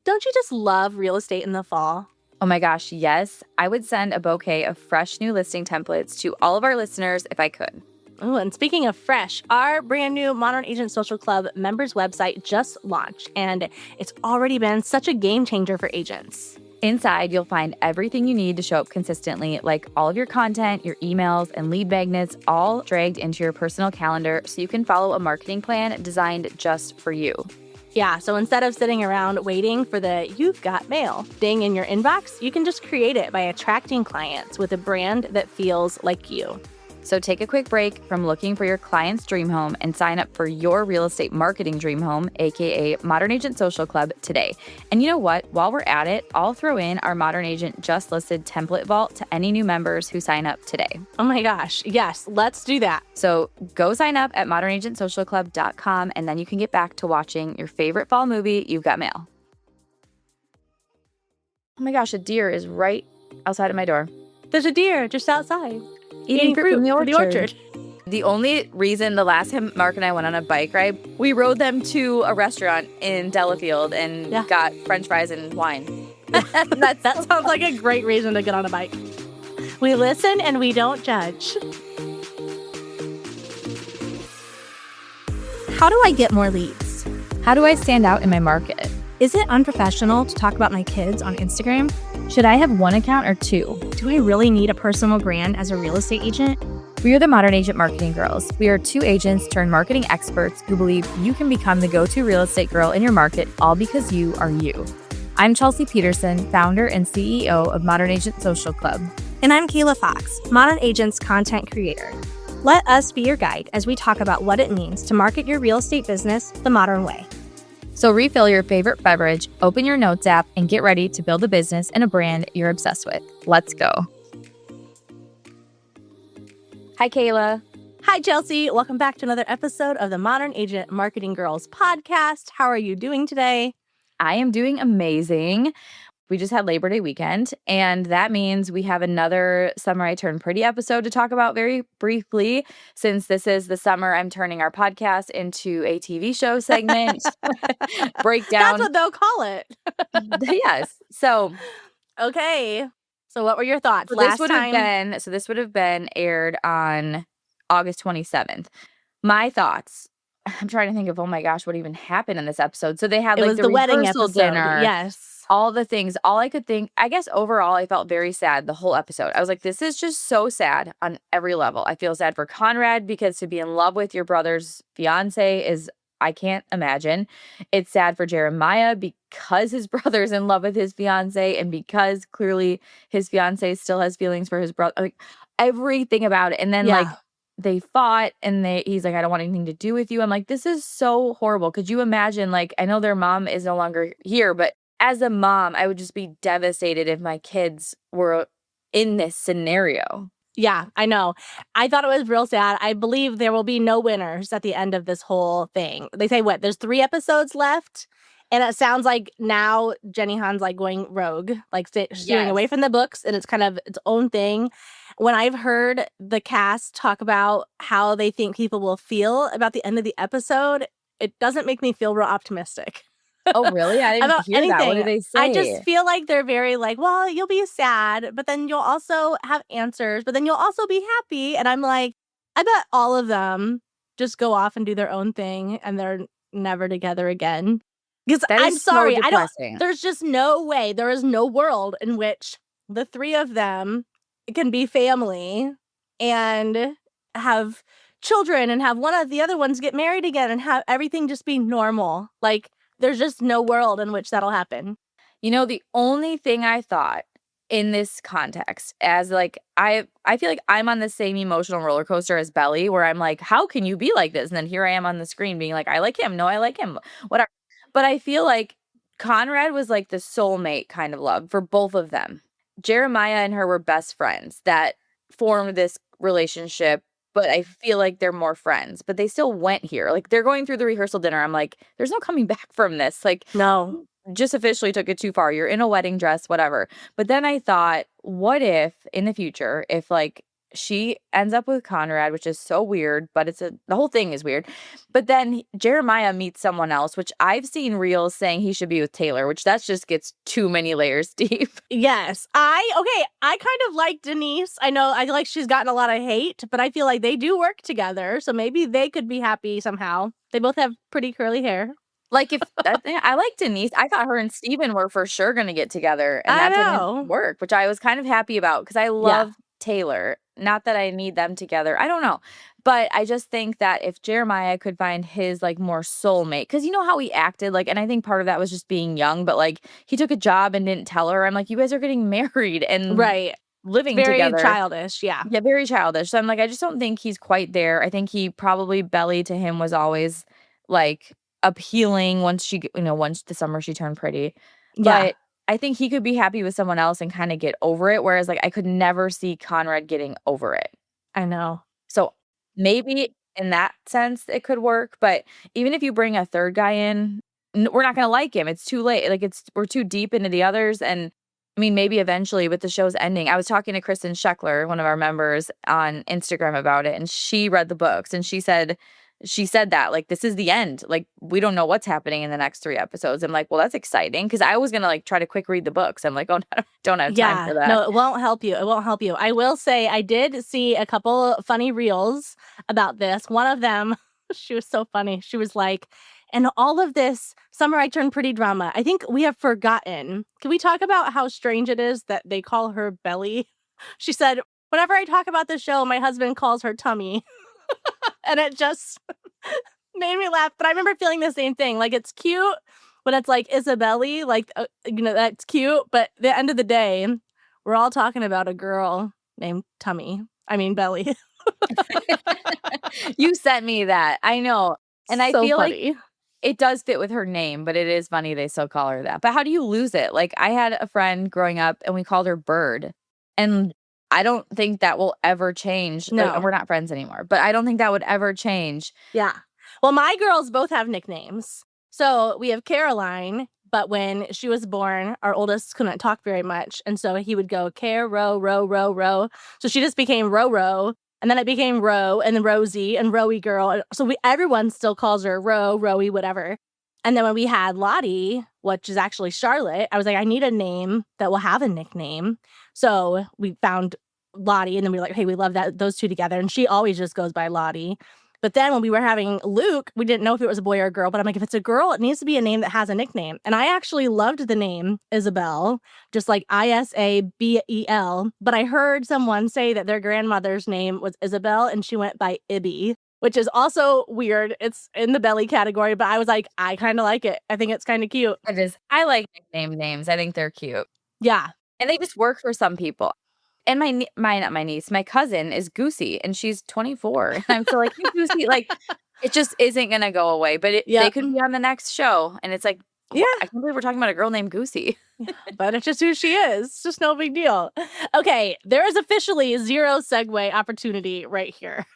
Don't you just love real estate in the fall? Oh my gosh, yes. I would send a bouquet of fresh new listing templates to all of our listeners if I could. Oh, and speaking of fresh, our brand new Modern Agent Social Club members website just launched, and it's already been such a game changer for agents. Inside, you'll find everything you need to show up consistently, like all of your content, your emails, and lead magnets, all dragged into your personal calendar so you can follow a marketing plan designed just for you. Yeah, so instead of sitting around waiting for the "you've got mail" ding in your inbox, you can just create it by attracting clients with a brand that feels like you. So take a quick break from looking for your client's dream home and sign up for your real estate marketing dream home, aka Modern Agent Social Club, today. And you know what? While we're at it, I'll throw in our Modern Agent just listed template vault to any new members who sign up today. Oh my gosh, yes, let's do that. So go sign up at modernagentsocialclub.com and then you can get back to watching your favorite fall movie, You've Got Mail. Oh my gosh, a deer is right outside of my door. There's a deer just outside. Eating fruit from the orchard. The only reason the last time Mark and I went on a bike ride, we rode them to a restaurant in Delafield and got French fries and wine. That sounds like a great reason to get on a bike. We listen and we don't judge. How do I get more leads? How do I stand out in my market? Is it unprofessional to talk about my kids on Instagram? Should I have one account or two? Do I really need a personal brand as a real estate agent? We are the Modern Agent Marketing Girls. We are two agents turned marketing experts who believe you can become the go-to real estate girl in your market, all because you are you. I'm Chelsea Peterson, founder and CEO of Modern Agent Social Club. And I'm Kayla Fox, Modern Agent's content creator. Let us be your guide as we talk about what it means to market your real estate business the modern way. So refill your favorite beverage, open your notes app, and get ready to build a business and a brand you're obsessed with. Let's go. Hi, Kayla. Hi, Chelsea. Welcome back to another episode of the Modern Agent Marketing Girls podcast. How are you doing today? I am doing amazing. We just had Labor Day weekend, and that means we have another Summer I Turned Pretty episode to talk about very briefly. Since this is the summer, I'm turning our podcast into a TV show segment. Breakdown. That's what they'll call it. Yes. So, okay. So what were your thoughts this would have been aired on August 27th. My thoughts. I'm trying to think of, oh my gosh, what even happened in this episode. So they had like the wedding rehearsal episode. dinner. Yes. All the things, all I could think, I guess overall, I felt very sad the whole episode. I was like, this is just so sad on every level. I feel sad for Conrad because to be in love with your brother's fiance is, I can't imagine. It's sad for Jeremiah because his brother's in love with his fiance and because clearly his fiance still has feelings for his brother. Like everything about it. And then like they fought and he's like, I don't want anything to do with you. I'm like, this is so horrible. Could you imagine? Like, I know their mom is no longer here, but as a mom, I would just be devastated if my kids were in this scenario. Yeah, I know. I thought it was real sad. I believe there will be no winners at the end of this whole thing. They say what? There's 3 episodes left. And it sounds like now Jenny Han's like going rogue, like steering away from the books, and it's kind of its own thing. When I've heard the cast talk about how they think people will feel about the end of the episode, it doesn't make me feel real optimistic. Oh, really? I didn't hear that. What did they say? I just feel like they're very like, well, you'll be sad, but then you'll also have answers, but then you'll also be happy. And I'm like, I bet all of them just go off and do their own thing and they're never together again. Because I'm sorry, there's just no way, there is no world in which the 3 of them can be family and have children and have one of the other ones get married again and have everything just be normal. Like, there's just no world in which that'll happen. You know, the only thing I thought in this context as like, I feel like I'm on the same emotional roller coaster as Belly, where I'm like, how can you be like this? And then here I am on the screen being like, I like him. No, I like him. Whatever. But I feel like Conrad was like the soulmate kind of love for both of them. Jeremiah and her were best friends that formed this relationship. But I feel like they're more friends. But they still went here. Like, they're going through the rehearsal dinner. I'm like, there's no coming back from this. Like, no. Just officially took it too far. You're in a wedding dress, whatever. But then I thought, what if, in the future, if, like, she ends up with Conrad, which is so weird, but the whole thing is weird. But then Jeremiah meets someone else, which I've seen reels saying he should be with Taylor, which that just gets too many layers deep. Yes. I kind of like Denise. I know I like she's gotten a lot of hate, but I feel like they do work together, so maybe they could be happy somehow. They both have pretty curly hair. Like, if that I like Denise. I thought her and Steven were for sure gonna get together, and I that didn't know. work, which I was kind of happy about because I Yeah. love Taylor. Not that I need them together. I don't know. But I just think that if Jeremiah could find his, like, more soulmate, because you know how he acted, like, and I think part of that was just being young, but, like, he took a job and didn't tell her. I'm like, "You guys are getting married and Right. It's living very together." childish, yeah. Yeah, very childish. So I'm like, I just don't think he's quite there. I think he probably Belly to him was always, like, appealing once once the summer she turned pretty. Yeah, But I think he could be happy with someone else and kinda get over it, whereas, like, I could never see Conrad getting over it. I know. So, maybe in that sense, it could work, but even if you bring a 3rd guy in, we're not gonna like him, it's too late, like, we're too deep into the others, and, I mean, maybe eventually, but the show's ending. I was talking to Kristen Scheckler, one of our members, on Instagram about it, and she read the books, and she said that, like, "This is the end, like, we don't know what's happening in the next 3 episodes." I'm like, "Well, that's exciting," because I was gonna, like, try to quick read the books. I'm like, "Oh, no, don't have time Yeah. for that." No, it won't help you, it won't help you. I will say I did see a couple funny reels about this. One of them, she was so funny. She was like, "And all of this Summer I Turned Pretty drama, I think we have forgotten. Can we talk about how strange it is that they call her Belly?" She said, "Whenever I talk about the show, my husband calls her Tummy." And it just made me laugh, but I remember feeling the same thing, like, it's cute when it's, like, Isabelle, like, that's cute, but the end of the day, we're all talking about a girl named Belly. You sent me that, I know, and I So feel like funny. it does fit with her name, but it is funny they still call her that. But how do you lose it? Like, I had a friend growing up, and we called her Bird, and I don't think that will ever change, and No. we're not friends anymore, but I don't think that would ever change. Yeah. Well, my girls both have nicknames. So we have Caroline, but when she was born, our oldest couldn't talk very much. And so he would go, Care, row, row, row, row. So she just became Row Row. And then it became Row and then Rosie and Rowie Girl. So everyone still calls her Row, Rowie, whatever. And then when we had Lottie, which is actually Charlotte, I was like, I need a name that will have a nickname. So we found Lottie, and then we were like, hey, we love those two together. And she always just goes by Lottie. But then when we were having Luke, we didn't know if it was a boy or a girl, but I'm like, if it's a girl, it needs to be a name that has a nickname. And I actually loved the name Isabel, just like Isabel. But I heard someone say that their grandmother's name was Isabel and she went by Ibby, which is also weird. It's in the belly category, but I was like, I kind of like it. I think it's kind of cute. It is I like nickname names, I think they're cute, Yeah. and they just work for some people. And not my niece, my cousin is Goosey, and she's 24, and I'm still like, "Hey, Goosey," like, it just isn't gonna go away, but they Yep. could be on the next show, and it's like, Yeah. I can't believe we're talking about a girl named Goosey. But it's just who she is. It's just no big deal. Okay. There is officially zero segue opportunity right here.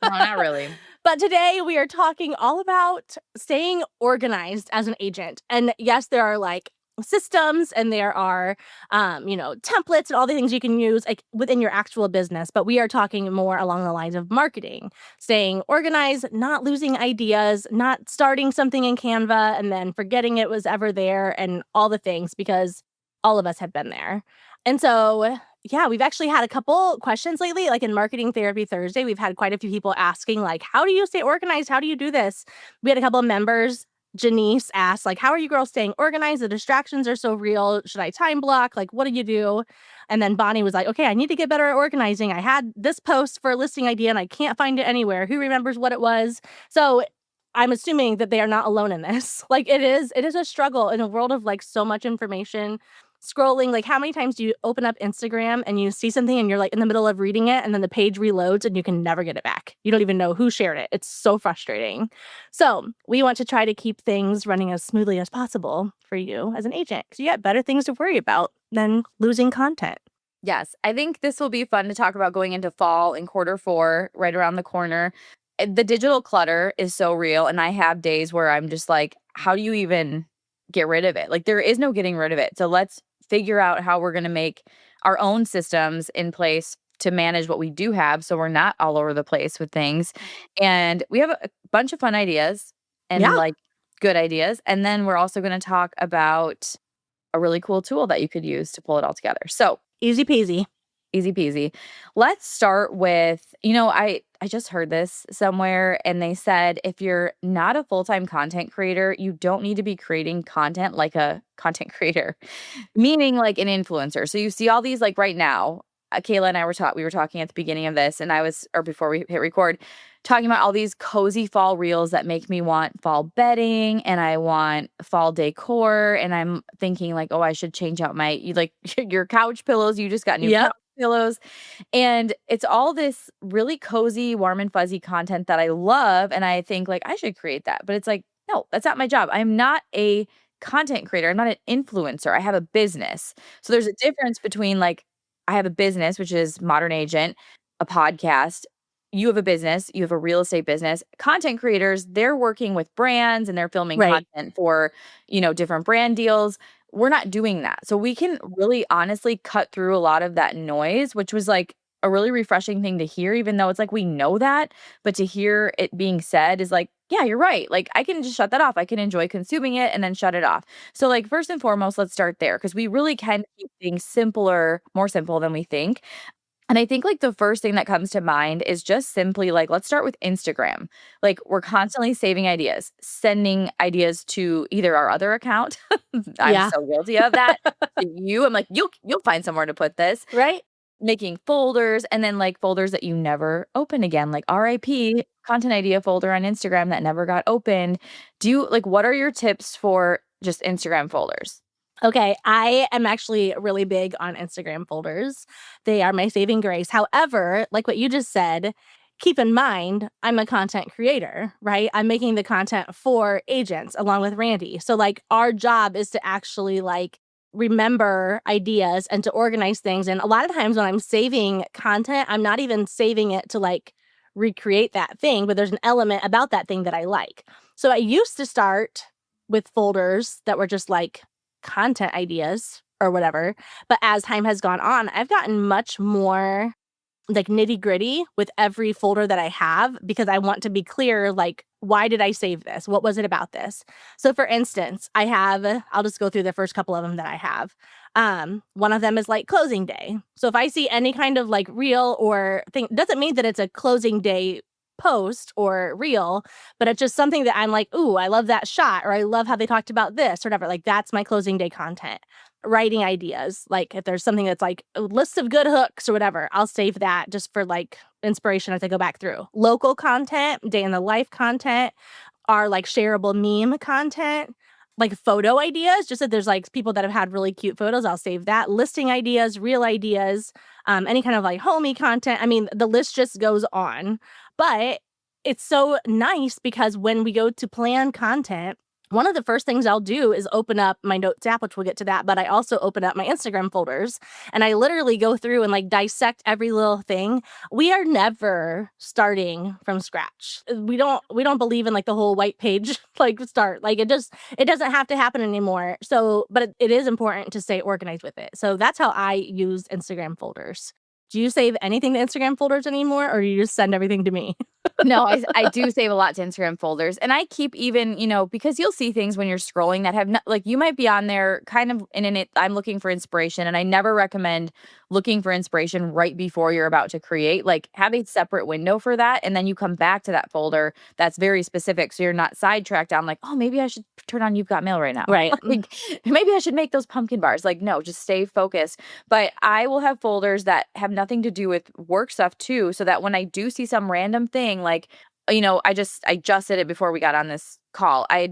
No, not really. But today we are talking all about staying organized as an agent. And yes, there are like systems and there are templates and all the things you can use like within your actual business, but we are talking more along the lines of marketing, staying organized, not losing ideas, not starting something in Canva and then forgetting it was ever there and all the things, because all of us have been there. And so yeah, we've actually had a couple questions lately, like in Marketing Therapy Thursday. We've had quite a few people asking, like, how do you stay organized? How do you do this? We had a couple of members. Janice asked, like, how are you girls staying organized? The distractions are so real. Should I time block? Like, what do you do? And then Bonnie was like, okay, I need to get better at organizing. I had this post for a listing idea and I can't find it anywhere. Who remembers what it was? So I'm assuming that they are not alone in this. Like, it is a struggle in a world of like so much information. Scrolling, like how many times do you open up Instagram and you see something and you're like in the middle of reading it and then the page reloads and you can never get it back. You don't even know who shared it. It's so frustrating. So we want to try to keep things running as smoothly as possible for you as an agent, because you got better things to worry about than losing content. Yes, I think this will be fun to talk about going into fall in Q4, right around the corner. The digital clutter is so real, and I have days where I'm just like, how do you even get rid of it? Like, there is no getting rid of it. So let's figure out how we're gonna make our own systems in place to manage what we do have so we're not all over the place with things. And we have a bunch of fun ideas and Yeah. like good ideas. And then we're also going to talk about a really cool tool that you could use to pull it all together. So, Easy peasy. easy peasy. Let's start with, I just heard this somewhere and they said if you're not a full-time content creator, you don't need to be creating content like a content creator, meaning like an influencer. So you see all these like right now, Kayla and I we were talking at the beginning of this and or before we hit record, talking about all these cozy fall reels that make me want fall bedding and I want fall decor and I'm thinking like, oh, I should change out like your couch pillows. You just got new couch Yep. pillows. And it's all this really cozy, warm and fuzzy content that I love. And I think like I should create that. But it's like, no, that's not my job. I'm not a content creator. I'm not an influencer. I have a business. So there's a difference between like I have a business, which is Modern Agent, a podcast. You have a business, you have a real estate business. Content creators, they're working with brands and they're filming Right. content for, different brand deals. We're not doing that. So we can really honestly cut through a lot of that noise, which was like a really refreshing thing to hear, even though it's like we know that, but to hear it being said is like, yeah, you're right. Like I can just shut that off. I can enjoy consuming it and then shut it off. So like first and foremost, let's start there because we really can keep things simpler, more simple than we think. And I think like the first thing that comes to mind is just simply like, let's start with Instagram. Like we're constantly saving ideas, sending ideas to either our other account. I'm Yeah. so guilty of that. To you, I'm like, you'll find somewhere to put this. Right. Making folders and then like folders that you never open again, like RIP content idea folder on Instagram that never got opened. What are your tips for just Instagram folders? Okay, I am actually really big on Instagram folders. They are my saving grace. However, like what you just said, keep in mind, I'm a content creator, right? I'm making the content for agents along with Randy. So like our job is to actually like remember ideas and to organize things. And a lot of times when I'm saving content, I'm not even saving it to like recreate that thing, but there's an element about that thing that I like. So I used to start with folders that were just like content ideas or whatever. But as time has gone on, I've gotten much more like nitty gritty with every folder that I have because I want to be clear, like, why did I save this? What was it about this? So for instance, I'll just go through the first couple of them that I have. One of them is like closing day. So if I see any kind of like reel or thing, doesn't mean that it's a closing day post or reel, but it's just something that I'm like, ooh, I love that shot, or I love how they talked about this, or whatever. Like that's my closing day content. Writing ideas, like if there's something that's like a list of good hooks or whatever, I'll save that just for like inspiration as I go back through. Local content, day in the life content, are like shareable meme content, like photo ideas. Just that there's like people that have had really cute photos, I'll save that. Listing ideas, real ideas, any kind of like homey content. I mean, the list just goes on. But it's so nice because when we go to plan content, one of the first things I'll do is open up my notes app, which we'll get to that, but I also open up my Instagram folders and I literally go through and like dissect every little thing. We are never starting from scratch. We don't believe in like the whole white page like start. Like it doesn't have to happen anymore. So, but it is important to stay organized with it. So that's how I use Instagram folders. Do you save anything to Instagram folders anymore or do you just send everything to me? No, I do save a lot to Instagram folders, and I keep even, because you'll see things when you're scrolling that have not, like you might be on there kind of I'm looking for inspiration, and I never recommend looking for inspiration right before you're about to create. Like have a separate window for that, and then you come back to that folder that's very specific, so you're not sidetracked down like, oh, maybe I should turn on You've Got Mail right now. Right. Like maybe I should make those pumpkin bars. Like no, just stay focused. But I will have folders that have nothing to do with work stuff too, so that when I do see some random thing, like, I just did it before we got on this call. I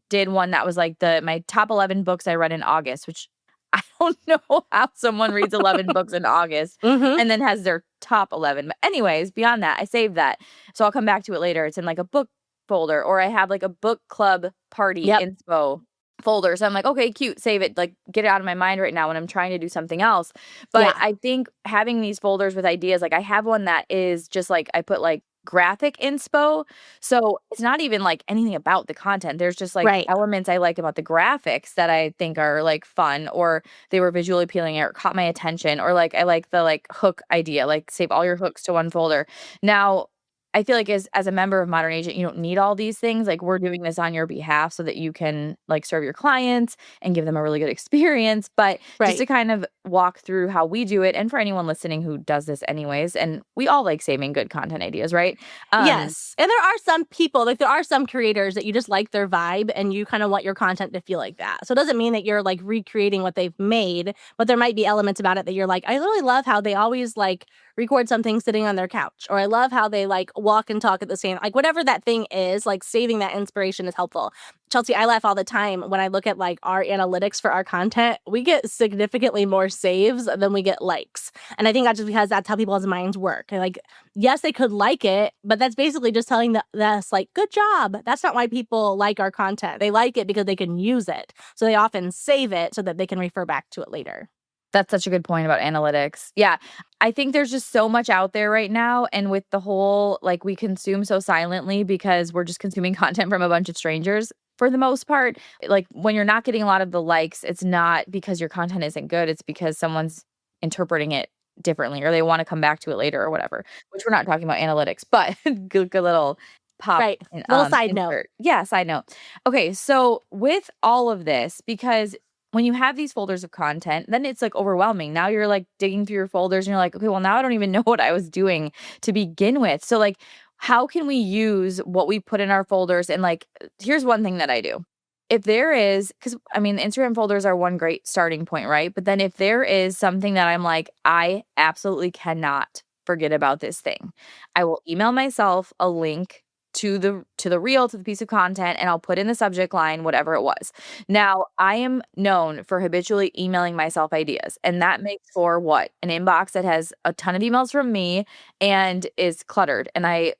did one that was like my top 11 books I read in August, which I don't know how someone reads 11 books in August Mm-hmm. and then has their top 11. But anyways, beyond that, I saved that. So I'll come back to it later. It's in like a book folder, or I have like a book club party Yep. inspo folder. So I'm like, okay, cute, save it, like get it out of my mind right now when I'm trying to do something else. But Yeah. I think having these folders with ideas, like I have one that is just like I put like graphic inspo. So it's not even like anything about the content. There's just like Right. elements I like about the graphics that I think are like fun, or they were visually appealing or caught my attention, or like I like the like hook idea, like save all your hooks to one folder. Now, I feel like as a member of Modern Agent, you don't need all these things. Like we're doing this on your behalf so that you can like serve your clients and give them a really good experience. But just to Right. kind of walk through how we do it, and for anyone listening who does this anyways, and we all like saving good content ideas, right? Um, Yes. And there are some people, like there are some creators that you just like their vibe and you kind of want your content to feel like that. So it doesn't mean that you're like recreating what they've made, but there might be elements about it that you're like, I really love how they always like record something sitting on their couch, or I love how they like walk and talk at the same, like whatever that thing is, like saving that inspiration is helpful. Chelsea, I laugh all the time when I look at like our analytics for our content. We get significantly more saves than we get likes. And I think that's just because that's how people's minds work. Like, yes, they could like it, but that's basically just telling us like, good job. That's not why people like our content. They like it because they can use it. So they often save it so that they can refer back to it later. That's such a good point about analytics. Yeah. I think there's just so much out there right now. And with the whole, like, we consume so silently because we're just consuming content from a bunch of strangers for the most part. Like, when you're not getting a lot of the likes, it's not because your content isn't good. It's because someone's interpreting it differently, or they want to come back to it later or whatever, which we're not talking about analytics, but good little pop Right. Little side note. insert. Yeah, side note. Okay. So with all of this, because when you have these folders of content, then it's like overwhelming. Now you're like digging through your folders and you're like, okay, well, now I don't even know what I was doing to begin with. So, like, how can we use what we put in our folders? And like, here's one thing that I do. If there is, because I mean, the Instagram folders are one great starting point, right? But then if there is something that I'm like, I absolutely cannot forget about this thing, I will email myself a link to the reel, to the piece of content, and I'll put in the subject line whatever it was. Now, I am known for habitually emailing myself ideas, and that makes for what? An inbox that has a ton of emails from me and is cluttered. And I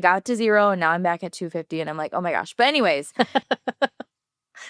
got to 0 and now I'm back at 250 and I'm like, "Oh my gosh." But anyways,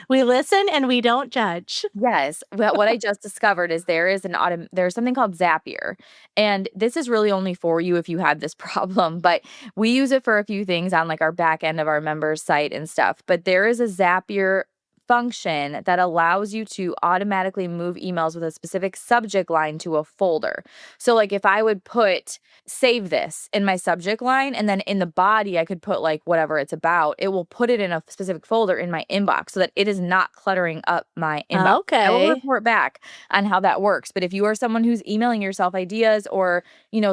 We listen and we don't judge. yes, what I just discovered is there's something called Zapier, and this is really only for you if you have this problem, but we use it for a few things on, like, our back end of our members site and stuff. But there is a Zapier function that allows you to automatically move emails with a specific subject line to a folder. So, like, if I would put "save this" in my subject line, and then in the body I could put, like, whatever it's about, it will put it in a specific folder in my inbox so that it is not cluttering up my inbox. I will Okay. report back on how that works. But if you are someone who's emailing yourself ideas, or,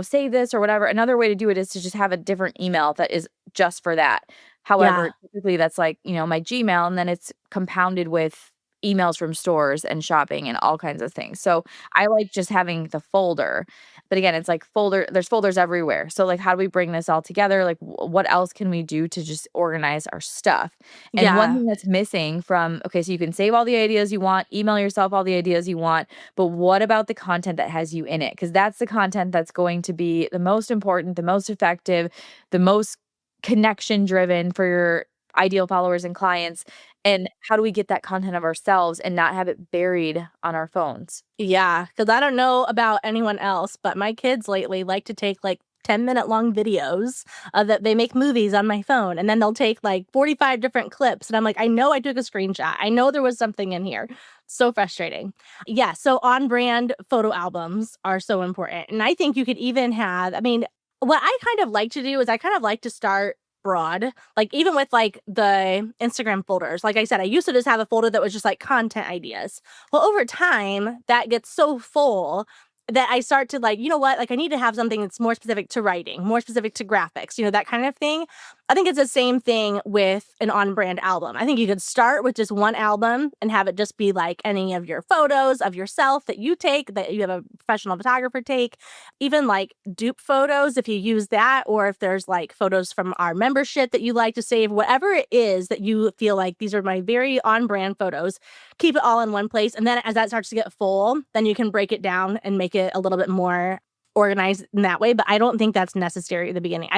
save this or whatever, another way to do it is to just have a different email that is just for that. Yeah. However, typically that's like, my Gmail, and then it's compounded with emails from stores and shopping and all kinds of things. So I like just having the folder. But again, it's like there's folders everywhere. So, like, how do we bring this all together? Like, what else can we do to just organize our stuff? And one Yeah. thing that's missing from, okay, so you can save all the ideas you want, email yourself all the ideas you want, but what about the content that has you in it? Because that's the content that's going to be the most important, the most effective, the most connection driven for your ideal followers and clients. And how do we get that content of ourselves and not have it buried on our phones? Yeah, because I don't know about anyone else, but my kids lately like to take like 10-minute long videos that they make movies on my phone. And then they'll take like 45 different clips. And I'm like, I know I took a screenshot. I know there was something in here. So frustrating. Yeah. So on brand photo albums are so important. And I think you could even have, I mean, what I kind of like to do is I kind of like to start broad, like even with like the Instagram folders. Like I said, I used to just have a folder that was just like content ideas. Well, over time, that gets so full that I start to like, you know what? Like, I need to have something that's more specific to writing, more specific to graphics, that kind of thing. I think it's the same thing with an on brand album. I think you could start with just one album and have it just be like any of your photos of yourself that you take, that you have a professional photographer take, even like dupe photos if you use that, or if there's like photos from our membership that you like to save, whatever it is that you feel like these are my very on brand photos, keep it all in one place. And then as that starts to get full, then you can break it down and make it a little bit more organized in that way. But I don't think that's necessary at the beginning.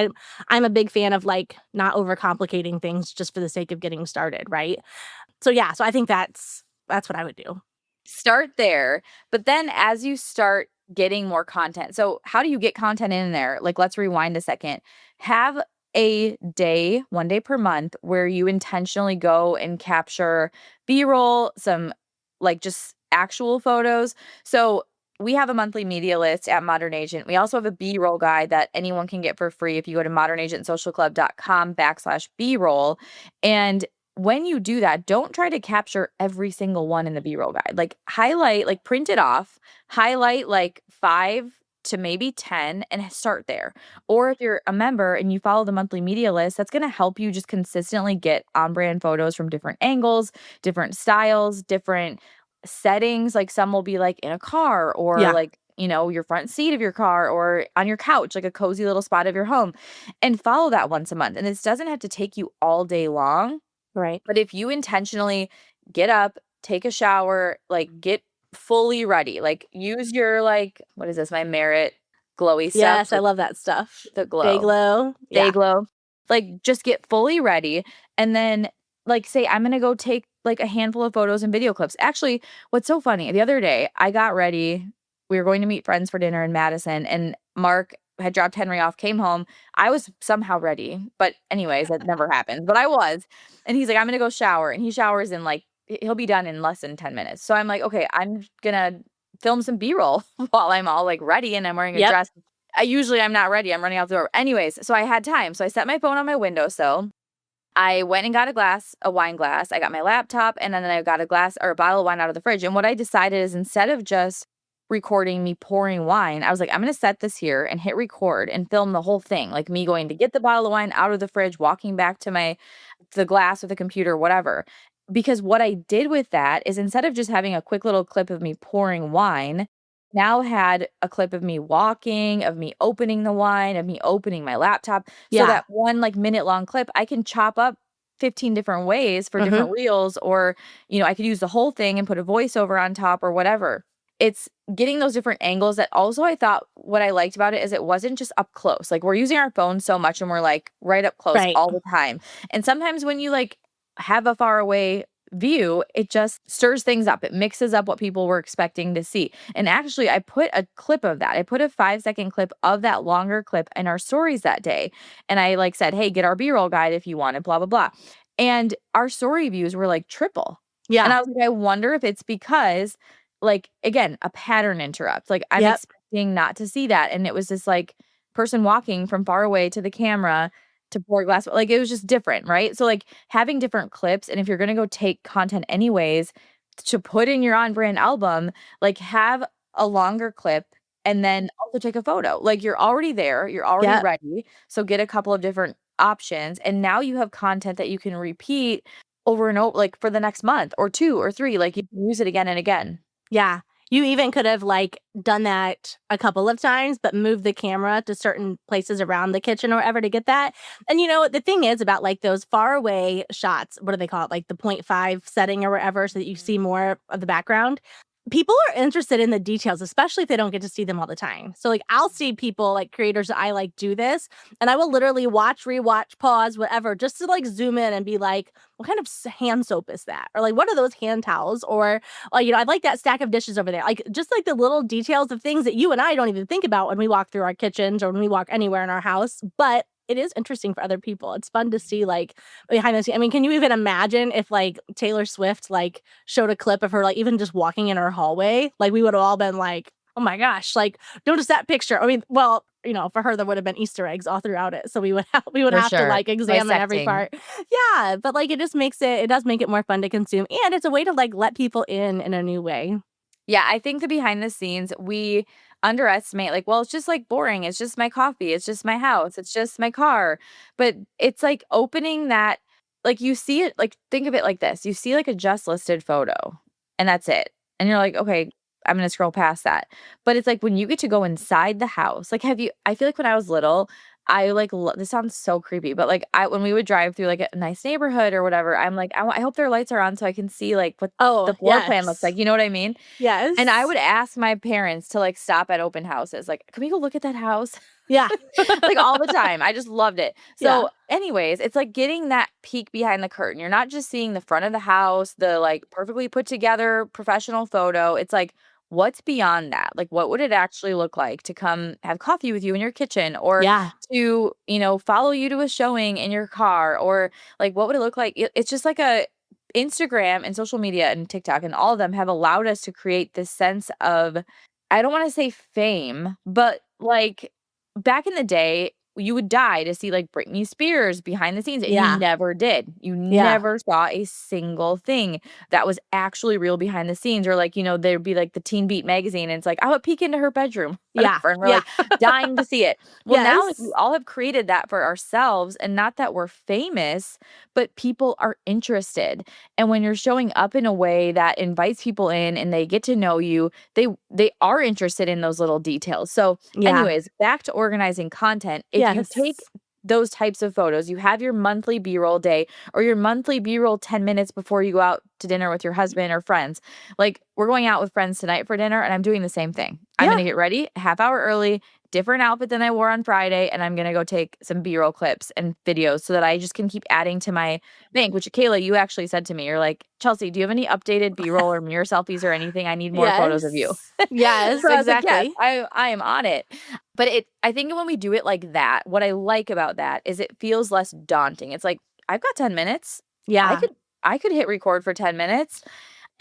I'm a big fan of like not overcomplicating things just for the sake of getting started, right? So yeah, so I think that's what I would do. Start there, but then as you start getting more content. So how do you get content in there? Like, let's rewind a second. Have a day, 1 day per month, where you intentionally go and capture B-roll, some like just actual photos. So we have a monthly media list at Modern Agent. We also have a B-roll guide that anyone can get for free if you go to modernagentsocialclub.com/B-roll. And when you do that, don't try to capture every single one in the B-roll guide. Like highlight, like print it off, highlight like 5 to maybe 10 and start there. Or if you're a member and you follow the monthly media list, that's going to help you just consistently get on brand photos from different angles, different styles, different settings. Like some will be like in a car or Yeah. like, your front seat of your car or on your couch, like a cozy little spot of your home, and follow that once a month. And this doesn't have to take you all day long. Right. But if you intentionally get up, take a shower, like get fully ready, like use your like, what is this? My Merit glowy stuff, Yes, I love that stuff. the Day glow, glow. day Yeah. glow. Like just get fully ready and then like say I'm gonna go take like a handful of photos and video clips. Actually, what's so funny, the other day I got ready. We were going to meet friends for dinner in Madison and Mark had dropped Henry off, came home. I was somehow ready. But anyways, that never happened. But I was. And he's like, I'm gonna go shower. And he showers in like he'll be done in less than 10 minutes. So I'm like, okay, I'm gonna film some B-roll while I'm all like ready and I'm wearing a Yep. dress. I'm not ready. I'm running out the door. Anyways, so I had time. So I set my phone on my windowsill. I went and got a wine glass. I got my laptop and then I got a glass or a bottle of wine out of the fridge. And what I decided is instead of just recording me pouring wine, I was like, I'm going to set this here and hit record and film the whole thing. Like me going to get the bottle of wine out of the fridge, walking back to the glass with the computer, whatever. Because what I did with that is instead of just having a quick little clip of me pouring wine, now had a clip of me walking, of me opening the wine, of me opening my laptop. So Yeah. that one like minute long clip, I can chop up 15 different ways for Mhm. different reels, or, I could use the whole thing and put a voiceover on top or whatever. It's getting those different angles that also I thought what I liked about it is it wasn't just up close. Like we're using our phones so much and we're like right up close Right. all the time. And sometimes when you like have a far away view, it just stirs things up. It mixes up what people were expecting to see. And actually, I put a clip of that. I put a 5-second clip of that longer clip in our stories that day. And I like said, hey, get our B-roll guide if you want it, blah, blah, blah. And our story views were like triple. And Yeah. I was like, I wonder if it's because, like, again, a pattern interrupt. Like, I'm Yep. expecting not to see that. And it was this like person walking from far away to the camera to pour glass. Like, it was just different, right? So, like, having different clips, and if you're gonna go take content anyways to put in your on brand album, like, have a longer clip and then also take a photo. Like, you're already there, you're already Yep. ready. So, get a couple of different options. And now you have content that you can repeat over and over, like, for the next month or 2 or 3. Like, you can use it again and again. Yeah. You even could have like done that a couple of times, but moved the camera to certain places around the kitchen or whatever to get that. And the thing is about like those far away shots, what do they call it? Like the 0.5 setting or whatever, so that you see more of the background. People are interested in the details, especially if they don't get to see them all the time. So like I'll see people like creators that I like do this, and I will literally watch, rewatch, pause, whatever, just to like zoom in and be like, what kind of hand soap is that? Or like, what are those hand towels? Or I like that stack of dishes over there. Like, just like the little details of things that you and I don't even think about when we walk through our kitchens or when we walk anywhere in our house. But it is interesting for other people. It's fun to see like behind the scenes. I mean, can you even imagine if like Taylor Swift like showed a clip of her like even just walking in her hallway? Like we would have all been like, oh my gosh, like notice that picture. I mean, well, for her there would have been Easter eggs all throughout it. So we would For have to sure. like examine every Dissecting. part. Yeah, but like it does make it more fun to consume, and it's a way to like let people in a new way. Yeah, I think the behind the scenes, we underestimate, like, well, it's just like boring. It's just my coffee. It's just my house. It's just my car. But it's like opening that, like, you see it, like, think of it like this, you see like a just listed photo and that's it. And you're like, okay, I'm going to scroll past that. But it's like when you get to go inside the house, like, I feel like when I was little, I like, this sounds so creepy, but like, when we would drive through like a nice neighborhood or whatever, I'm like, I hope their lights are on so I can see like what the Oh, floor plan looks yes. like. You know what I mean? And I Yes. would ask my parents to, like, stop at open houses, like, "Can we go look at that house?" Yeah. Like, all the time. I just loved it. Yeah. So, anyways, it's like getting that peek behind the curtain. You're not just seeing the front of the house, the, like, perfectly put together professional photo. It's like, what's beyond that? Like, what would it actually look like to come have coffee with you in your kitchen or Yeah. to, follow you to a showing in your car or like what would it look like? It's just like a Instagram and social media and TikTok and all of them have allowed us to create this sense of I don't want to say fame, but like back in the day, you would die to see like Britney Spears behind the scenes and you Yeah. never did. You Yeah. never saw a single thing that was actually real behind the scenes or like, there'd be like the Teen Beat magazine and it's like, I would peek into her bedroom, Yeah. whatever. And we're Yeah. like dying to see it. Well, now like we Yes. all have created that for ourselves and not that we're famous, but people are interested. And when you're showing up in a way that invites people in and they get to know you, they are interested in those little details. So, Yeah. anyways, back to organizing content. If you take Yes. those types of photos, you have your monthly B-roll day or your monthly B-roll 10 minutes before you go out to dinner with your husband or friends. Like we're going out with friends tonight for dinner and I'm doing the same thing. I'm going Yeah. to get ready a half hour early, different outfit than I wore on Friday, and I'm going to go take some B-roll clips and videos so that I just can keep adding to my bank, which Kayla, you actually said to me, you're like, Chelsea, do you have any updated B-roll or mirror selfies or anything? I need more photos of you. Yes. Yes, So I was like, yes, exactly. I am on it. But I think when we do it like that, what I like about that is it feels less daunting. It's like, I've got 10 minutes. I Yeah. could I could hit record for 10 minutes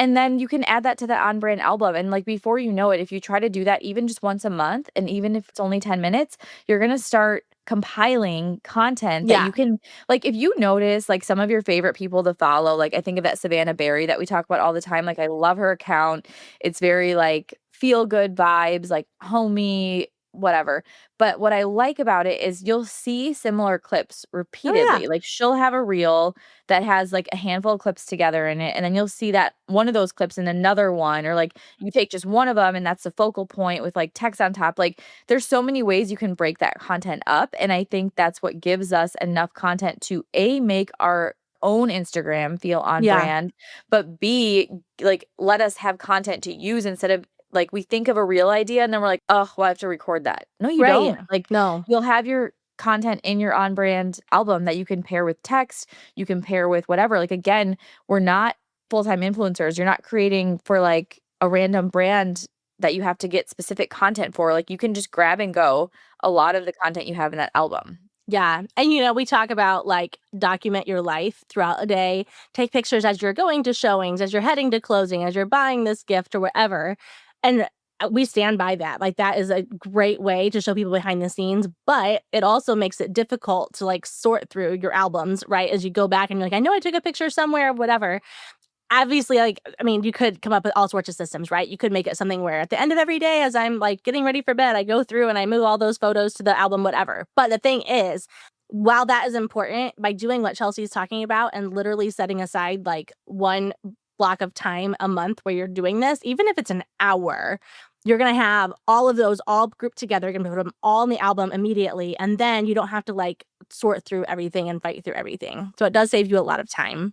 and then you can add that to the on brand album. And like before you know it, if you try to do that even just once a month, and even if it's only 10 minutes, you're gonna start compiling content that Yeah. you can like if you notice like some of your favorite people to follow, like I think of that Savannah Berry that we talk about all the time. Like I love her account. It's very like feel good vibes, like homey, whatever. But what I like about it is you'll see similar clips Oh, yeah. repeatedly. Like she'll have a reel that has like a handful of clips together in it. And then you'll see that one of those clips in another one, or like you take just one of them and that's the focal point with like text on top. Like there's so many ways you can break that content up. And I think that's what gives us enough content to make our own Instagram feel on Yeah. brand, but B, like let us have content to use instead of like we think of a real idea and then we're like, oh, well, I have to record that. No, you Right. don't. Like No. you'll have your content in your on brand album that you can pair with text, you can pair with whatever. Like again, we're not full-time influencers. You're not creating for like a random brand that you have to get specific content for. Like you can just grab and go a lot of the content you have in that album. Yeah. And, we talk about like document your life throughout a day, take pictures as you're going to showings, as you're heading to closing, as you're buying this gift or whatever. And we stand by that. Like, that is a great way to show people behind the scenes, but it also makes it difficult to like sort through your albums, right? As you go back and you're like, I know I took a picture somewhere, whatever. Obviously, like, I mean, you could come up with all sorts of systems, right? You could make it something where at the end of every day, as I'm like getting ready for bed, I go through and I move all those photos to the album, whatever. But the thing is, while that is important, by doing what Chelsea's talking about and literally setting aside like one block of time a month where you're doing this, even if it's an hour, you're going to have all of those all grouped together. You're going to put them all in the album immediately. And then you don't have to like sort through everything and fight through everything. So it does save you a lot of time.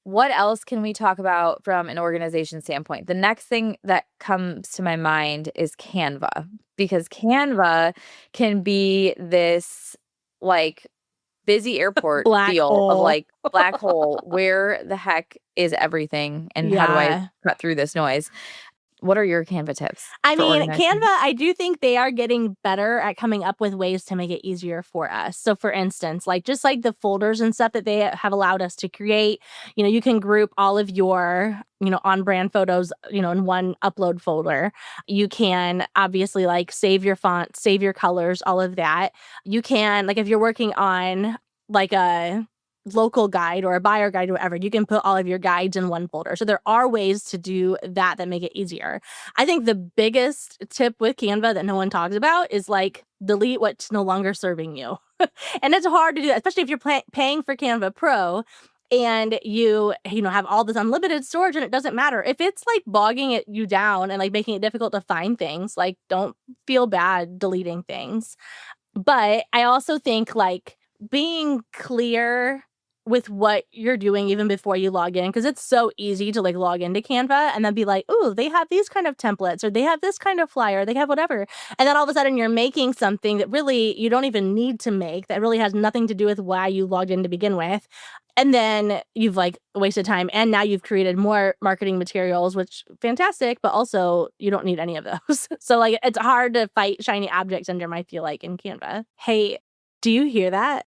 What else can we talk about from an organization standpoint? The next thing that comes to my mind is Canva, because Canva can be this like busy airport Black feel of hole. like black hole. Where the heck is everything? And how do I Yeah. cut through this noise? What are your Canva tips I for mean, Canva, organizing? I do think they are getting better at coming up with ways to make it easier for us. So, for instance, like just like the folders and stuff that they have allowed us to create, you can group all of your, on brand photos, in one upload folder. You can obviously like save your font, save your colors, all of that. You can, like, if you're working on like a local guide or a buyer guide or whatever, you can put all of your guides in one folder. So there are ways to do that make it easier. I think the biggest tip with Canva that no one talks about is like delete what's no longer serving you. And it's hard to do that, especially if you're paying for Canva Pro and you have all this unlimited storage and it doesn't matter. If it's like bogging you down and like making it difficult to find things, like don't feel bad deleting things. But I also think like being clear with what you're doing even before you log in, because it's so easy to like log into Canva and then be like, "Ooh, they have these kind of templates, or they have this kind of flyer, they have whatever." And then all of a sudden you're making something that really you don't even need to make, that really has nothing to do with why you logged in to begin with. And then you've like wasted time, and now you've created more marketing materials, which fantastic, but also you don't need any of those. So like it's hard to fight shiny object syndrome, I feel like, in Canva. Hey, do you hear that?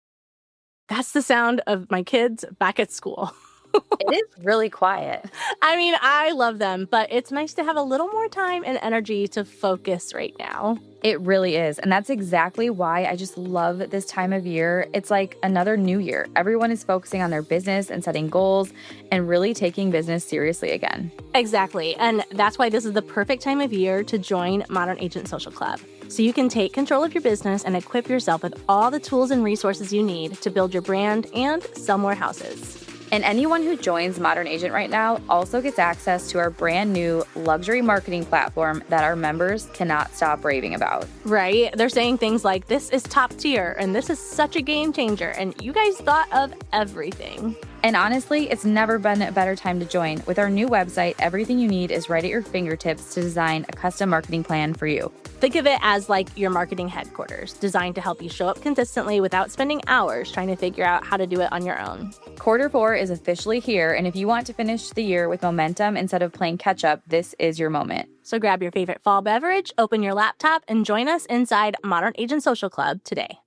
That's the sound of my kids back at school. It is really quiet. I mean, I love them, but it's nice to have a little more time and energy to focus right now. It really is. And that's exactly why I just love this time of year. It's like another new year. Everyone is focusing on their business and setting goals and really taking business seriously again. Exactly. And that's why this is the perfect time of year to join Modern Agent Social Club. So you can take control of your business and equip yourself with all the tools and resources you need to build your brand and sell more houses. And anyone who joins Modern Agent right now also gets access to our brand new luxury marketing platform that our members cannot stop raving about. Right? They're saying things like, "This is top tier," and "This is such a game changer," and "You guys thought of everything." And honestly, it's never been a better time to join. With our new website, everything you need is right at your fingertips to design a custom marketing plan for you. Think of it as like your marketing headquarters, designed to help you show up consistently without spending hours trying to figure out how to do it on your own. Q4 is officially here, and if you want to finish the year with momentum instead of playing catch up, this is your moment. So grab your favorite fall beverage, open your laptop, and join us inside Modern Agent Social Club today.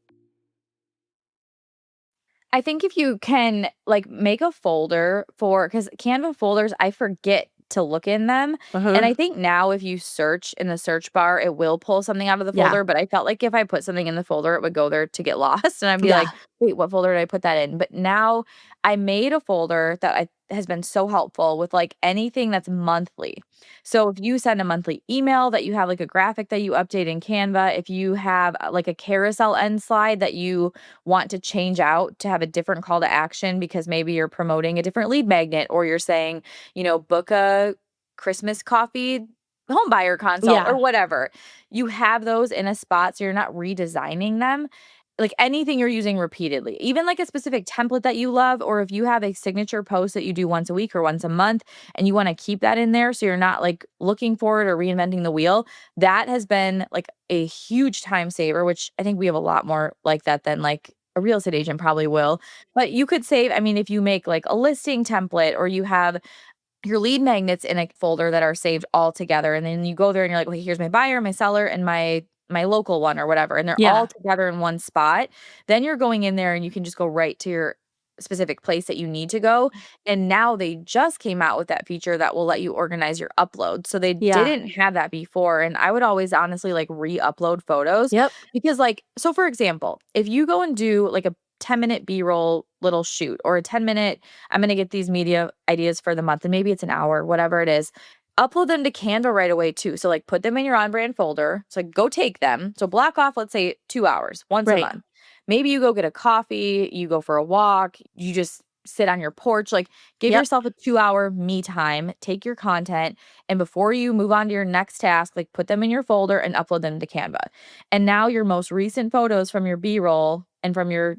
I think if you can like make a folder for, because Canva folders, I forget to look in them. And I think now if you search in the search bar, it will pull something out of the Yeah. folder. But I felt like if I put something in the folder, it would go there to get lost. And I'd be Yeah. like, wait, what folder did I put that in? But now I made a folder that has been so helpful with like anything that's monthly. So if you send a monthly email that you have like a graphic that you update in Canva, if you have like a carousel end slide that you want to change out to have a different call to action because maybe you're promoting a different lead magnet, or you're saying, book a Christmas coffee home buyer consult or whatever. You have those in a spot so you're not redesigning them. Like anything you're using repeatedly, even like a specific template that you love, or if you have a signature post that you do once a week or once a month and you want to keep that in there so you're not like looking for it or reinventing the wheel, that has been like a huge time saver, which I think we have a lot more like that than like a real estate agent probably will. But you could save, I mean, if you make like a listing template, or you have your lead magnets in a folder that are saved all together, and then you go there and you're like, okay, here's my buyer, my seller, and my local one or whatever, and they're all together in one spot. Then you're going in there and you can just go right to your specific place that you need to go. And now they just came out with that feature that will let you organize your upload. So they didn't have that before. And I would always honestly like re-upload photos. Yep. Because like, so for example, if you go and do like a 10-minute B-roll little shoot, or a 10-minute, I'm going to get these media ideas for the month, and maybe it's an hour, whatever it is, upload them to Canva right away too. So like put them in your on brand folder. So like, go take them. So block off, let's say 2 hours once a month. Maybe you go get a coffee, you go for a walk, you just sit on your porch, like give yourself a 2-hour me time, take your content, and before you move on to your next task, like put them in your folder and upload them to Canva. And now your most recent photos from your B-roll and from your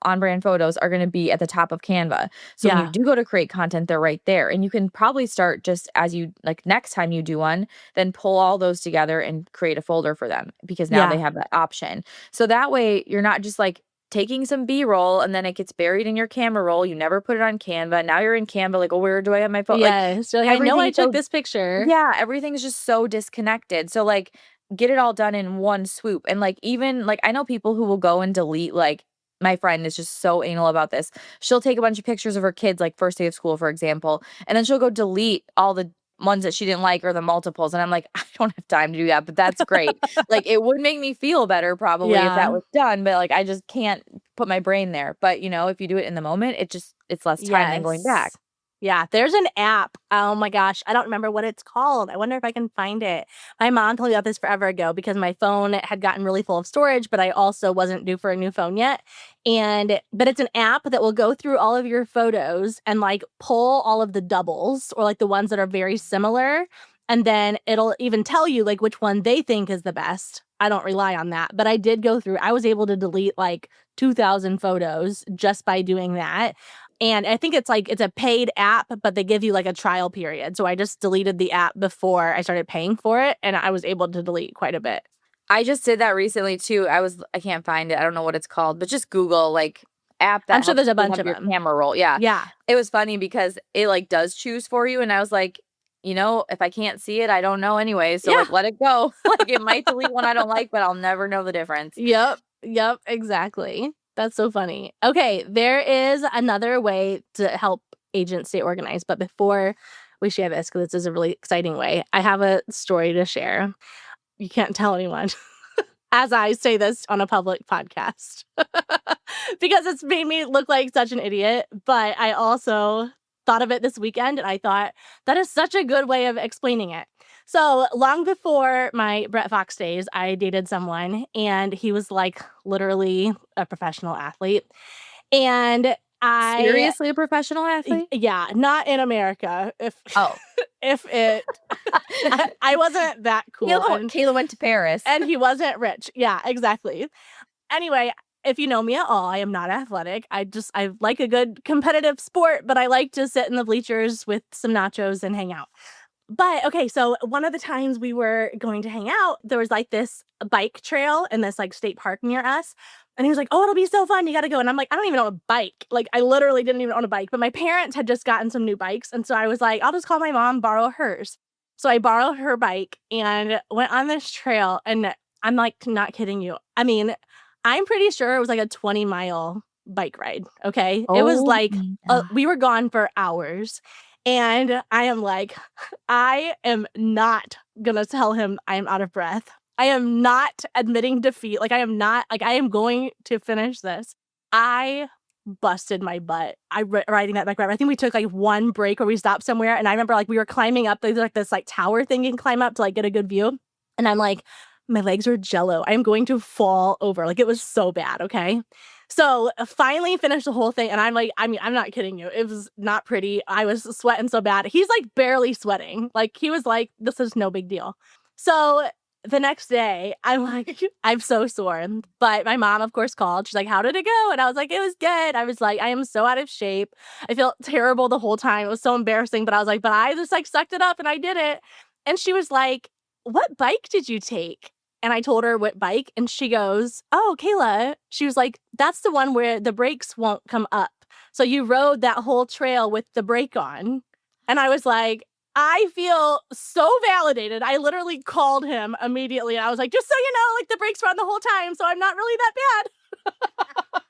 on brand photos are going to be at the top of Canva. So when you do go to create content, they're right there. And you can probably start just as you like next time you do one, then pull all those together and create a folder for them, because now they have that option. So that way you're not just like taking some B-roll and then it gets buried in your camera roll. You never put it on Canva. Now you're in Canva, like, oh, where do I have my phone? Yes. Like, I know I took this picture. Yeah, everything's just so disconnected. So like get it all done in one swoop. And like even like I know people who will go and delete, like my friend is just so anal about this. She'll take a bunch of pictures of her kids, like first day of school, for example, and then she'll go delete all the ones that she didn't like or the multiples. And I'm like, I don't have time to do that, but that's great. Like it would make me feel better probably if that was done, but like I just can't put my brain there. But if you do it in the moment, it's less time than going back. Yeah, there's an app. Oh my gosh, I don't remember what it's called. I wonder if I can find it. My mom told me about this forever ago because my phone had gotten really full of storage, but I also wasn't due for a new phone yet. But it's an app that will go through all of your photos and like pull all of the doubles, or like the ones that are very similar. And then it'll even tell you like which one they think is the best. I don't rely on that, but I did go through. I was able to delete like 2,000 photos just by doing that. And I think it's a paid app, but they give you like a trial period. So I just deleted the app before I started paying for it, and I was able to delete quite a bit. I just did that recently too. I can't find it. I don't know what it's called, but just Google like app I'm that sure helps there's a you bunch have of your them. camera roll. Yeah. Yeah. It was funny because it like does choose for you. And I was like, if I can't see it, I don't know anyway. So Yeah. like let it go. Like it might delete one I don't like, but I'll never know the difference. Yep. Yep. Exactly. That's so funny. Okay. There is another way to help agents stay organized. But before we share this, because this is a really exciting way, I have a story to share. You can't tell anyone as I say this on a public podcast because it's made me look like such an idiot. But I also thought of it this weekend, and I thought that is such a good way of explaining it. So long before my Brett Fox days, I dated someone, and he was like literally a professional athlete. And Seriously, a professional athlete? yeah, not in America. If Oh. if it, I wasn't that cool, Kayla went to Paris. and he wasn't rich. Yeah, exactly. Anyway, if you know me at all, I am not athletic. I like a good competitive sport, but I like to sit in the bleachers with some nachos and hang out. But okay, so one of the times we were going to hang out, there was like this bike trail in this like state park near us. And he was like, "Oh, it'll be so fun. You got to go." And I'm like, "I don't even own a bike." Like, I literally didn't even own a bike, but my parents had just gotten some new bikes. And so I was like, "I'll just call my mom, borrow hers." So I borrowed her bike and went on this trail. And I'm like, not kidding you. I mean, I'm pretty sure it was like a 20-mile bike ride. Okay. It was Oh like, my God. we were gone for hours. And I am like, I am not gonna tell him I am out of breath. I am not admitting defeat. Like, I am not, like, I am going to finish this. I busted my butt. Riding that bike ride. I think we took like one break where we stopped somewhere. And I remember like we were climbing up, there's like this like tower thing you can climb up to like get a good view. And I'm like, my legs are jello. I'm going to fall over. Like, it was so bad. Okay. So finally finished the whole thing. And I'm like, I mean, I'm not kidding you. It was not pretty. I was sweating so bad. He's like barely sweating. Like, he was like, this is no big deal. So the next day, I'm like, I'm so sore. But my mom, of course, called. She's like, "How did it go?" And I was like, "It was good." I was like, I am so out of shape. I felt terrible the whole time. It was so embarrassing. But I was like, but I just like sucked it up and I did it. And she was like, "What bike did you take?" And I told her what bike. And she goes, "Oh, Kayla." She was like, "That's the one where the brakes won't come up. So you rode that whole trail with the brake on." And I was like, I feel so validated. I literally called him immediately. And I was like, "Just so you know, like, the brakes were on the whole time, so I'm not really that bad."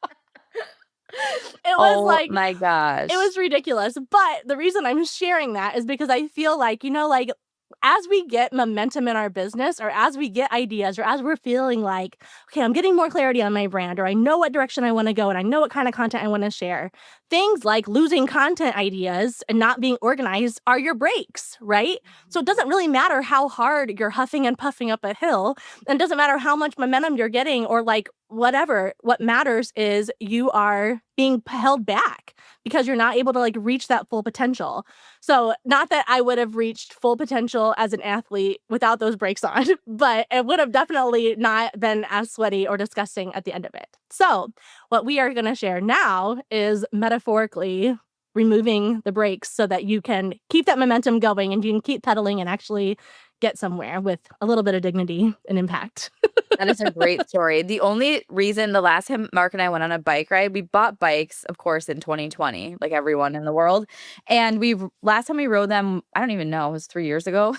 It was Oh like, my gosh. it was ridiculous. But the reason I'm sharing that is because I feel like, like as we get momentum in our business, or as we get ideas, or as we're feeling like, okay, I'm getting more clarity on my brand, or I know what direction I want to go, and I know what kind of content I want to share, things like losing content ideas and not being organized are your breaks, right? So it doesn't really matter how hard you're huffing and puffing up a hill, and it doesn't matter how much momentum you're getting, or like whatever. What matters is you are being held back because you're not able to like reach that full potential. So not that I would have reached full potential as an athlete without those brakes on, but it would have definitely not been as sweaty or disgusting at the end of it. So what we are going to share now is metaphorically removing the brakes so that you can keep that momentum going and you can keep pedaling and actually get somewhere with a little bit of dignity and impact. That is a great story. The only reason the last time Mark and I went on a bike ride, we bought bikes, of course, in 2020, like everyone in the world. And last time we rode them, I don't even know, it was 3 years ago.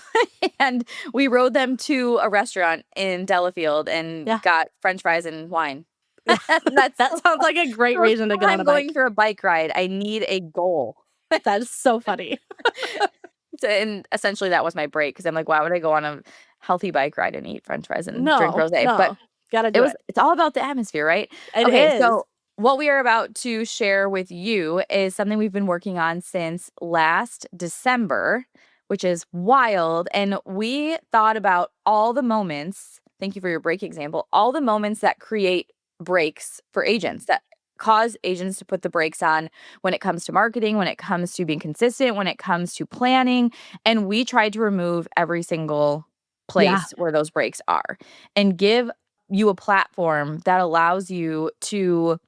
And we rode them to a restaurant in Delafield and Yeah. got French fries and wine. That sounds like a great reason to get on a I'm bike. going for a bike ride. I need a goal. That is so funny. And essentially that was my break because I'm like, why would I go on a healthy bike ride and eat French fries and drink No, rosé? But no. Gotta do it. it's all about the atmosphere, right? It Okay, is. so what we are about to share with you is something we've been working on since last December, which is wild. And we thought about all the moments, thank you for your break example, all the moments that create breaks for agents, that cause agents to put the brakes on when it comes to marketing, when it comes to being consistent, when it comes to planning. And we tried to remove every single Yeah. place where those breaks are and give you a platform that allows you to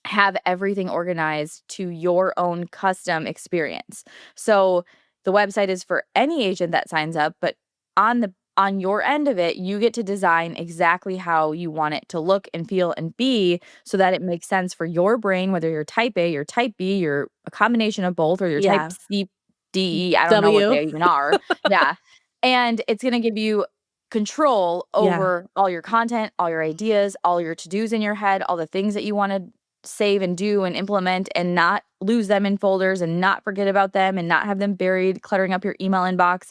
have everything organized to your own custom experience. So the website is for any agent that signs up, but on your end of it, you get to design exactly how you want it to look and feel and be so that it makes sense for your brain, whether you're type A, you're type B, you're a combination of both, or you're type Yeah. C, D, E, I don't know what W. they even are. Yeah. And it's going to give you control Yeah. over all your content, all your ideas, all your to-dos in your head, all the things that you want to save and do and implement and not lose them in folders and not forget about them and not have them buried, cluttering up your email inbox.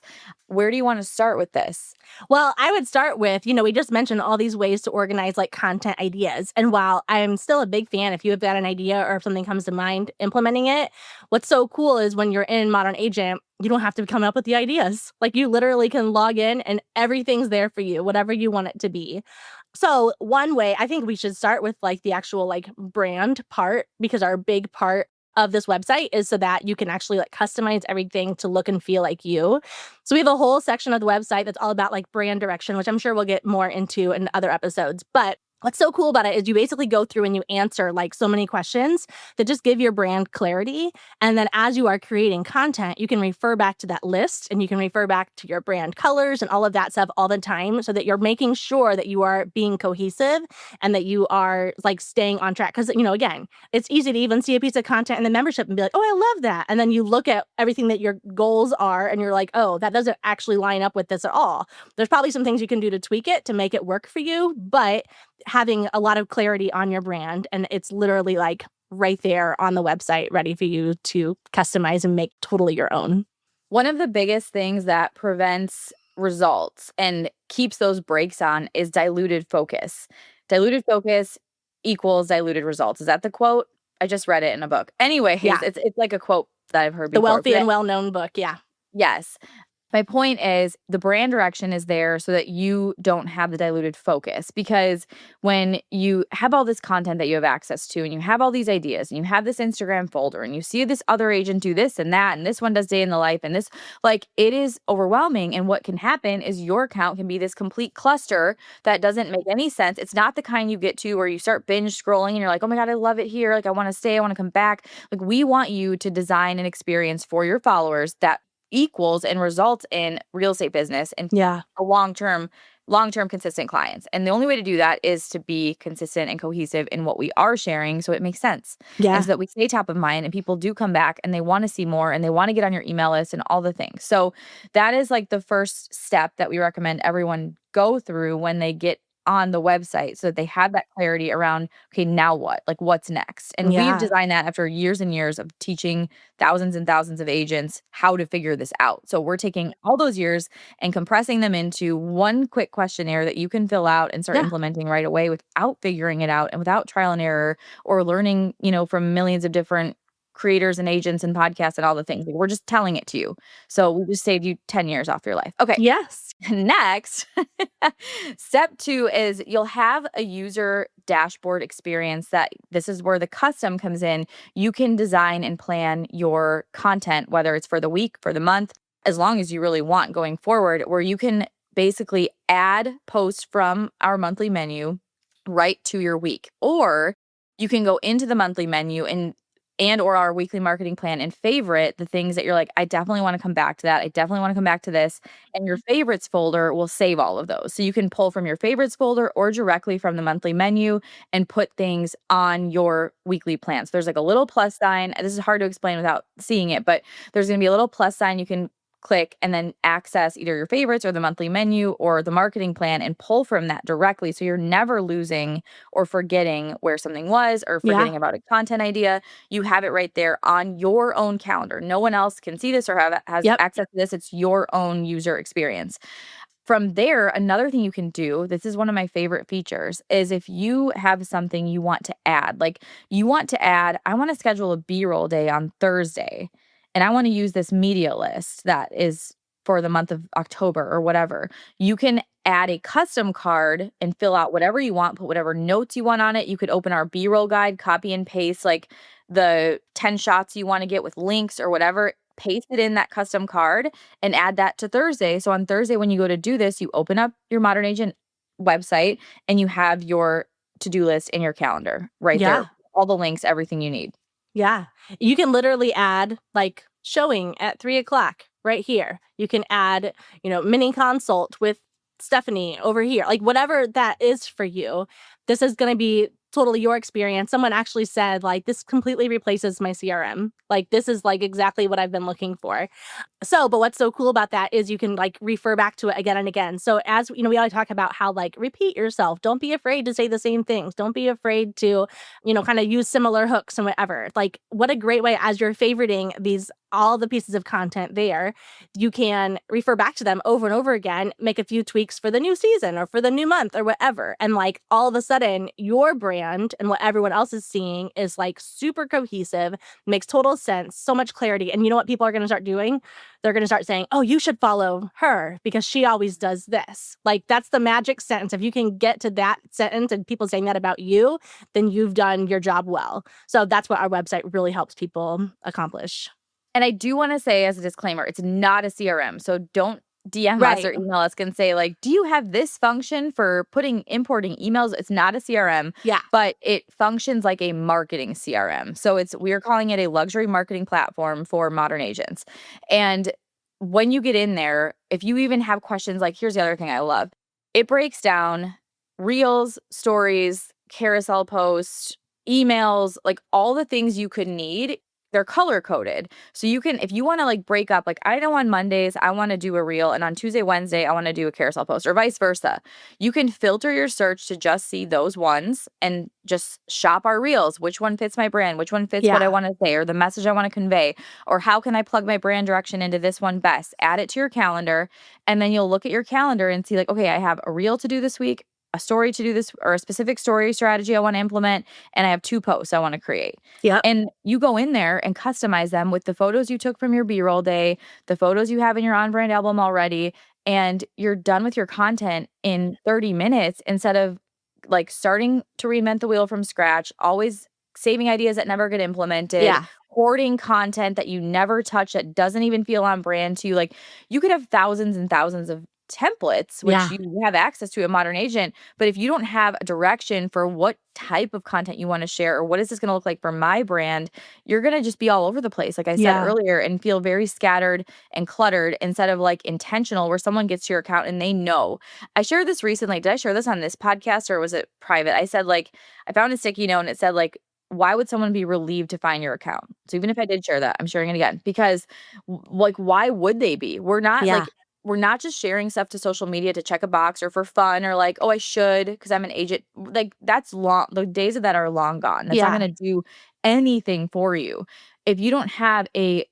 Where do you want to start with this? Well, I would start with, we just mentioned all these ways to organize like content ideas. And while I'm still a big fan, if you have got an idea or if something comes to mind, implementing it, what's so cool is when you're in Modern Agent, you don't have to come up with the ideas. Like you literally can log in and everything's there for you, whatever you want it to be. So one way, I think we should start with like the actual like brand part, because our big part of this website is so that you can actually like customize everything to look and feel like you. So we have a whole section of the website that's all about like brand direction, which I'm sure we'll get more into in other episodes. But what's so cool about it is you basically go through and you answer like so many questions that just give your brand clarity. And then as you are creating content, you can refer back to that list and you can refer back to your brand colors and all of that stuff all the time so that you're making sure that you are being cohesive and that you are like staying on track. Because, again, it's easy to even see a piece of content in the membership and be like, oh, I love that. And then you look at everything that your goals are and you're like, oh, that doesn't actually line up with this at all. There's probably some things you can do to tweak it to make it work for you, but having a lot of clarity on your brand, and it's literally like right there on the website ready for you to customize and make totally your own. One of the biggest things that prevents results and keeps those breaks on is diluted focus. Diluted focus equals diluted results. Is that the quote? I just read it in a book. Anyways, Yeah. it's like a quote that I've heard The before. wealthy But and well-known book. Yeah. yes. My point is the brand direction is there so that you don't have the diluted focus, because when you have all this content that you have access to and you have all these ideas and you have this Instagram folder and you see this other agent do this and that and this one does day in the life and this, like, it is overwhelming. And what can happen is your account can be this complete cluster that doesn't make any sense. It's not the kind you get to where you start binge scrolling and you're like, oh my God, I love it here. Like, I want to stay. I want to come back. Like, we want you to design an experience for your followers that equals and results in real estate business and Yeah. a long-term consistent clients. And the only way to do that is to be consistent and cohesive in what we are sharing so it makes sense. And Yeah. so that we stay top of mind and people do come back and they want to see more and they want to get on your email list and all the things. So that is like the first step that we recommend everyone go through when they get on the website so that they have that clarity around, okay, now what? Like, what's next? And we've Yeah. designed that after years and years of teaching thousands and thousands of agents how to figure this out. So we're taking all those years and compressing them into one quick questionnaire that you can fill out and start Yeah. implementing right away without figuring it out and without trial and error or learning, from millions of different creators and agents and podcasts and all the things. Like, we're just telling it to you. So we just saved you 10 years off your life. Okay. Yes. Next, step 2 is you'll have a user dashboard experience that this is where the custom comes in. You can design and plan your content, whether it's for the week, for the month, as long as you really want going forward, where you can basically add posts from our monthly menu right to your week. Or you can go into the monthly menu and or our weekly marketing plan and favorite the things that you're like, I definitely want to come back to that. I definitely want to come back to this. And your favorites folder will save all of those. So you can pull from your favorites folder or directly from the monthly menu and put things on your weekly plan. So there's like a little plus sign. This is hard to explain without seeing it, but there's going to be a little plus sign you can click and then access either your favorites or the monthly menu or the marketing plan and pull from that directly. So you're never losing or forgetting where something was or Yeah. forgetting about a content idea. You have it right there on your own calendar. No one else can see this or has Yep. access to this. It's your own user experience. From there, another thing you can do, this is one of my favorite features, is if you have something you want to add, like you want to add, I want to schedule a B-roll day on Thursday, and I want to use this media list that is for the month of October or whatever. You can add a custom card and fill out whatever you want, put whatever notes you want on it. You could open our B-roll guide, copy and paste like the 10 shots you want to get with links or whatever, paste it in that custom card and add that to Thursday. So on Thursday, when you go to do this, you open up your Modern Agent website and you have your to-do list in your calendar right there. Yeah. All the links, everything you need. Yeah. You can literally add like showing at 3 o'clock right here. You can add, mini consult with Stephanie over here. Like whatever that is for you, this is going to be totally your experience. Someone actually said like this completely replaces my CRM. Like this is like exactly what I've been looking for. But what's so cool about that is you can like refer back to it again and again. So as we always talk about how like repeat yourself. Don't be afraid to say the same things. Don't be afraid to, kind of use similar hooks and whatever. Like what a great way as you're favoriting all the pieces of content there, you can refer back to them over and over again, make a few tweaks for the new season or for the new month or whatever. And like all of a sudden your brand and what everyone else is seeing is like super cohesive, makes total sense, so much clarity. And you know what people are going to start doing? They're going to start saying, oh, you should follow her because she always does this. Like that's the magic sentence. If you can get to that sentence and people saying that about you, then you've done your job well. So that's what our website really helps people accomplish. And I do wanna say as a disclaimer, it's not a CRM, so don't DM us or Right. email us and say, like, "Do you have this function for importing emails?" It's not a CRM, Yeah. but it functions like a marketing CRM. So we're calling it a luxury marketing platform for modern agents. And when you get in there, if you even have questions like here's the other thing I love. It breaks down reels, stories, carousel posts, emails, like all the things you could need. They're color coded. So you can, if you want to like break up, like I know on Mondays, I want to do a reel and on Tuesday, Wednesday, I want to do a carousel post or vice versa. You can filter your search to just see those ones and just shop our reels. Which one fits my brand? Which one fits what I Yeah. want to say or the message I want to convey? Or how can I plug my brand direction into this one best? Add it to your calendar. And then you'll look at your calendar and see like, okay, I have a reel to do this week, a story to do this, or a specific story strategy I want to implement, and I have 2 posts I want to create. Yep. And you go in there and customize them with the photos you took from your B-roll day, the photos you have in your on-brand album already, and you're done with your content in 30 minutes instead of like starting to reinvent the wheel from scratch, always saving ideas that never get implemented, Yeah. hoarding content that you never touch that doesn't even feel on brand to you. Like you could have thousands and thousands of templates, which Yeah. you have access to a modern agent. But if you don't have a direction for what type of content you want to share or what is this going to look like for my brand, you're going to just be all over the place, like I said Yeah. earlier, and feel very scattered and cluttered instead of like intentional where someone gets to your account and they know. I shared this recently. Did I share this on this podcast or was it private? I said like, I found a sticky note and it said like, why would someone be relieved to find your account? So even if I did share that, I'm sharing it again because like, why would they be? Yeah. We're not just sharing stuff to social media to check a box or for fun or like, oh, I should because I'm an agent. Like that's long. The days of that are long gone. That's not Yeah. going to do anything for you. If you don't have an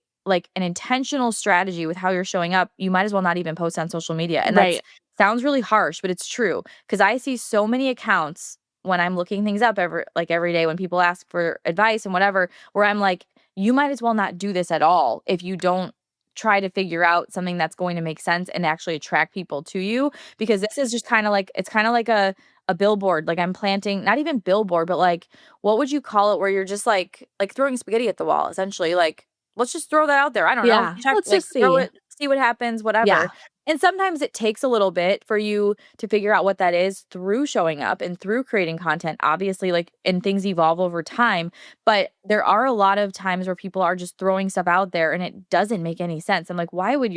intentional strategy with how you're showing up, you might as well not even post on social media. And that's Right. sounds really harsh, but it's true because I see so many accounts when I'm looking things up every day when people ask for advice and whatever, where I'm like, you might as well not do this at all if you don't try to figure out something that's going to make sense and actually attract people to you because this is just kind of like it's kind of like a billboard like I'm planting not even billboard but like what would you call it where you're just like throwing spaghetti at the wall essentially like let's just throw that out there I don't know Yeah. check Let's like just throw see. it see what happens whatever Yeah. and sometimes it takes a little bit for you to figure out what that is through showing up and through creating content obviously like and things evolve over time but there are a lot of times where people are just throwing stuff out there and it doesn't make any sense. I'm like, why would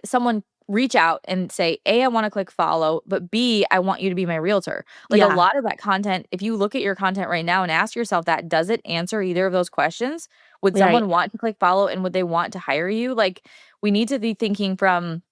someone reach out and say, A, I want to click follow, but B, I want you to be my realtor? Like a Yeah. lot of that content, if you look at your content right now and ask yourself that, does it answer either of those questions? Would Right. someone want to click follow and would they want to hire you? Like we need to be thinking from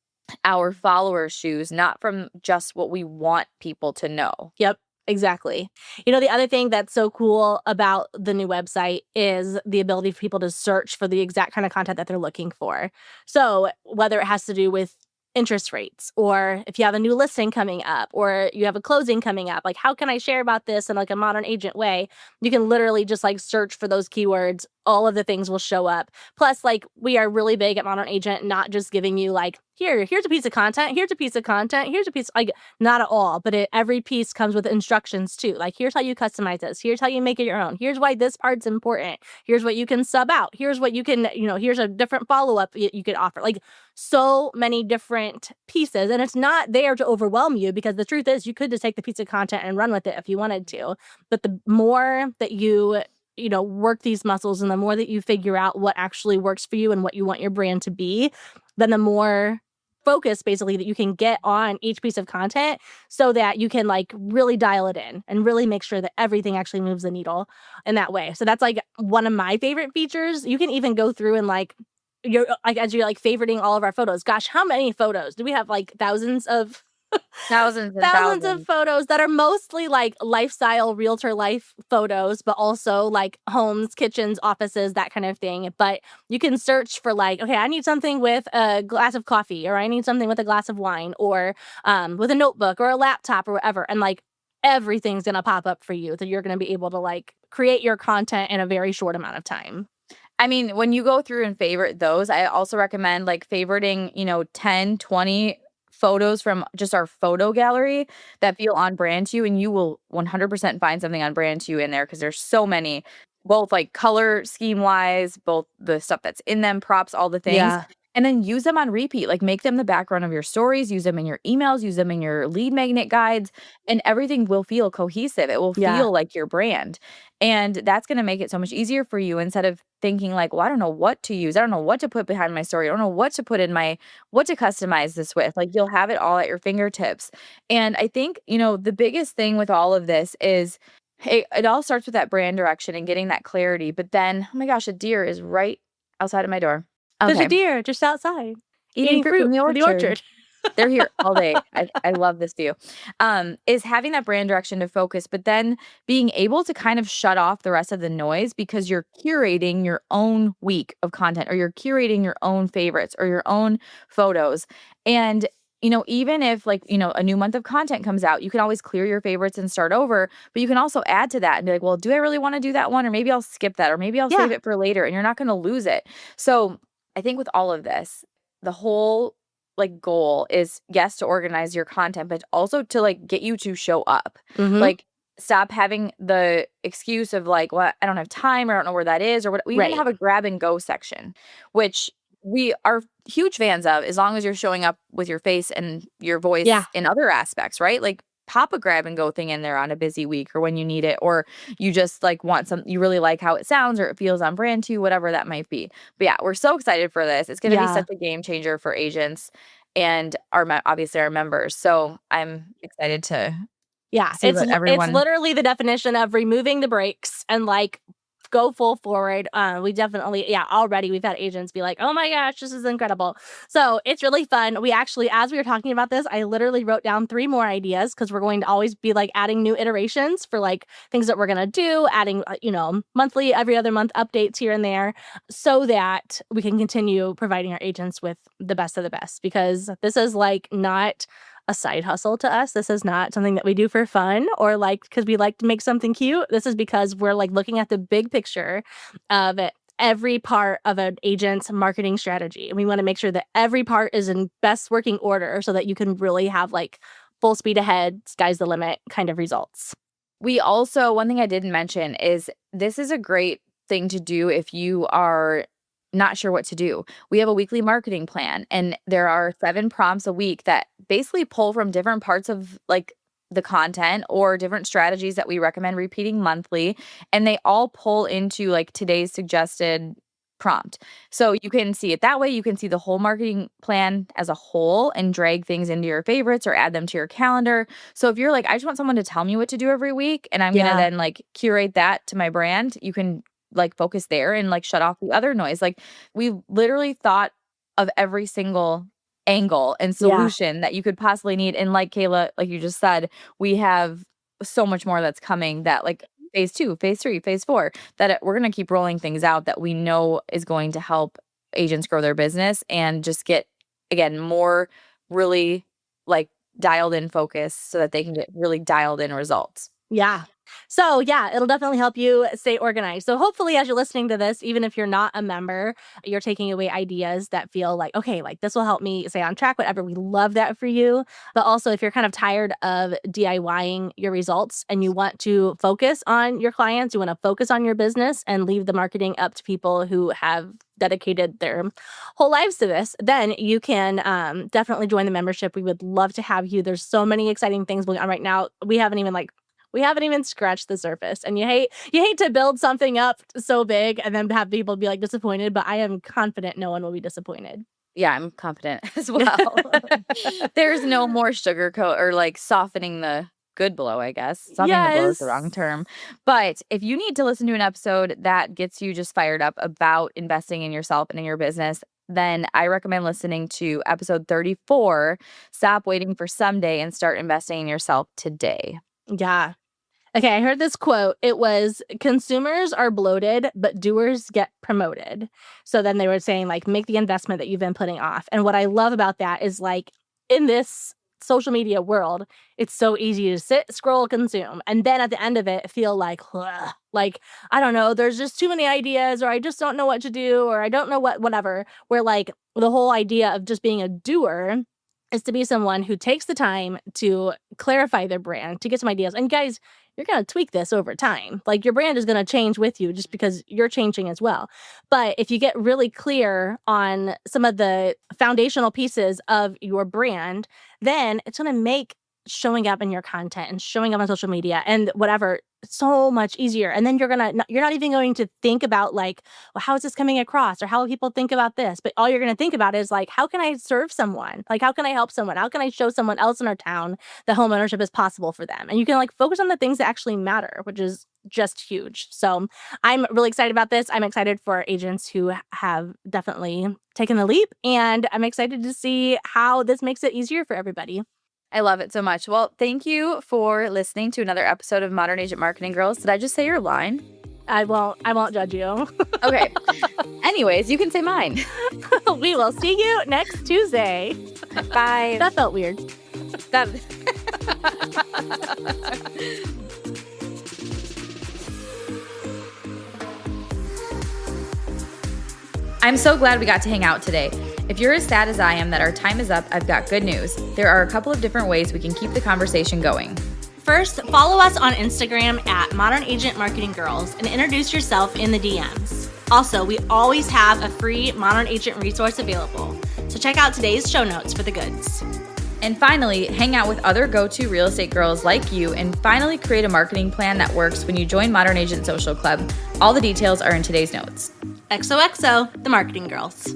our followers' shoes, not from just what we want people to know. Yep, exactly. The other thing that's so cool about the new website is the ability for people to search for the exact kind of content that they're looking for. So, whether it has to do with interest rates or if you have a new listing coming up or you have a closing coming up, like how can I share about this in like a modern agent way? You can literally just like search for those keywords. All of the things will show up. Plus, like we are really big at Modern Agent, not just giving you like, here's a piece of content, here's a piece of content, here's a piece, like, not at all, but every piece comes with instructions too. Like, here's how you customize this, here's how you make it your own, here's why this part's important, here's what you can sub out, here's what you can, here's a different follow-up you could offer. Like, so many different pieces, and it's not there to overwhelm you, because the truth is you could just take the piece of content and run with it if you wanted to. But the more that you work these muscles, and the more that you figure out what actually works for you and what you want your brand to be, then the more focus basically that you can get on each piece of content, so that you can like really dial it in and really make sure that everything actually moves the needle in that way. So that's like one of my favorite features. You can even go through and like, you're like, as you're like favoriting all of our photos. Gosh, how many photos do we have? Like thousands of Thousands and thousands of thousands. photos that are mostly like lifestyle realtor life photos, but also like homes, kitchens, offices, that kind of thing. But you can search for like, okay, I need something with a glass of coffee, or I need something with a glass of wine, or with a notebook or a laptop or whatever. And like everything's going to pop up for you, that you're going to be able to like create your content in a very short amount of time. I mean, when you go through and favorite those, I also recommend like favoriting, 10, 20 photos from just our photo gallery that feel on brand to you. And you will 100% find something on brand to you in there, because there's so many, both like color scheme wise, both the stuff that's in them, props, all the things. Yeah. And then use them on repeat, like make them the background of your stories, use them in your emails, use them in your lead magnet guides, and everything will feel cohesive. It will Yeah. feel like your brand. And that's going to make it so much easier for you, instead of thinking like, well, I don't know what to use. I don't know what to put behind my story. I don't know what to put in what to customize this with. Like, you'll have it all at your fingertips. And I think, the biggest thing with all of this is, hey, it all starts with that brand direction and getting that clarity. But then, oh my gosh, a deer is right outside of my door. There's a Okay. deer just outside Eating eating fruit from fruit the for the orchard. orchard. They're here all day. I love this view. Is having that brand direction to focus, but then being able to kind of shut off the rest of the noise, because you're curating your own week of content, or you're curating your own favorites or your own photos. And, even if like, a new month of content comes out, you can always clear your favorites and start over, but you can also add to that and be like, well, do I really want to do that one? Or maybe I'll skip that, or maybe I'll save Yeah. it for later, and you're not going to lose it. So I think with all of this, the whole like goal is, yes, to organize your content, but also to like get you to show up. Mm-hmm. Like, stop having the excuse of like, what, I don't have time, or I don't know where that is, or what. We even Right. have a grab and go section, which we are huge fans of, as long as you're showing up with your face and your Yeah. voice in other aspects, right? Like, pop a grab and go thing in there on a busy week, or when you need it, or you just like want some, you really like how it sounds, or it feels on brand to you, whatever that might be. But yeah, we're so excited for this. It's going to be Yeah. such a game changer for agents and obviously our members. So I'm excited to Yeah, see what it's everyone. literally the definition of removing the brakes and, like, go full forward. We definitely, yeah, already we've had agents be like, "Oh my gosh, this is incredible." So, it's really fun. We actually, as we were talking about this, I literally wrote down 3 more ideas, because 'cause we're going to always be, like, adding new iterations for, like, things that we're gonna do, adding, monthly, every other month updates here and there, so that we can continue providing our agents with the best of the best, because this is, like, not a side hustle to us. This is not something that we do for fun, or like because we like to make something cute. This is because we're like looking at the big picture of every part of an agent's marketing strategy. And we want to make sure that every part is in best working order, so that you can really have like full speed ahead, sky's the limit kind of results. We also, one thing I didn't mention is, this is a great thing to do if you are not sure what to do. We have a weekly marketing plan, and there are 7 prompts a week that basically pull from different parts of like the content, or different strategies that we recommend repeating monthly, and they all pull into like today's suggested prompt. So you can see it that way. You can see the whole marketing plan as a whole and drag things into your favorites or add them to your calendar. So if you're like, I just want someone to tell me what to do every week, and I'm going to Yeah. then like curate that to my brand, you can like focus there and like shut off the other noise. Like, we literally thought of every single angle and Yeah. solution that you could possibly need. And like Kayla, like you just said, we have so much more that's coming, that like phase 2, phase 3, phase 4, that we're going to keep rolling things out that we know is going to help agents grow their business and just get, again, more really like dialed in focus, so that they can get really dialed in results. Yeah. So yeah, it'll definitely help you stay organized. So hopefully as you're listening to this, even if you're not a member, you're taking away ideas that feel like, okay, like this will help me stay on track, whatever. We love that for you. But also if you're kind of tired of DIYing your results and you want to focus on your clients, you want to focus on your business and leave the marketing up to people who have dedicated their whole lives to this, then you can definitely join the membership. We would love to have you. There's so many exciting things going on right now. We haven't even scratched the surface. And you hate to build something up so big and then have people be like disappointed, but I am confident no one will be disappointed. Yeah, I'm confident as well. There's no more sugarcoat or like softening the good blow, I guess. Softening the blow is the wrong term. But if you need to listen to an episode that gets you just fired up about investing in yourself and in your business, then I recommend listening to episode 34, Stop Waiting for Someday and Start Investing in Yourself Today. Yeah. Okay, I heard this quote. It was, consumers are bloated, but doers get promoted. So then they were saying, like, make the investment that you've been putting off. And what I love about that is, like, in this social media world, it's so easy to sit, scroll, consume. And then at the end of it, feel like, ugh, like, I don't know, there's just too many ideas, or I just don't know what to do, or I don't know whatever. Where, like, the whole idea of just being a doer is to be someone who takes the time to clarify their brand, to get some ideas. And guys, you're going to tweak this over time. Like, your brand is going to change with you just because you're changing as well. But if you get really clear on some of the foundational pieces of your brand, then it's going to make showing up in your content and showing up on social media and whatever so much easier. And then you're not even going to think about, like, well, how is this coming across, or how will people think about this? But all you're going to think about is, like, how can I serve someone? Like, how can I help someone? How can I show someone else in our town that homeownership is possible for them? And you can, like, focus on the things that actually matter, which is just huge. So I'm really excited about this. I'm excited for agents who have definitely taken the leap, and I'm excited to see how this makes it easier for everybody. I love it so much. Well, thank you for listening to another episode of Modern Agent Marketing Girls. Did I just say your line? I won't judge you. Okay. Anyways, you can say mine. We will see you next Tuesday. Bye. That felt weird. That. I'm so glad we got to hang out today. If you're as sad as I am that our time is up, I've got good news. There are a couple of different ways we can keep the conversation going. First, follow us on Instagram at Modern Agent Marketing Girls and introduce yourself in the DMs. Also, we always have a free Modern Agent resource available, so check out today's show notes for the goods. And finally, hang out with other go-to real estate girls like you and finally create a marketing plan that works when you join Modern Agent Social Club. All the details are in today's notes. XOXO, the Marketing Girls.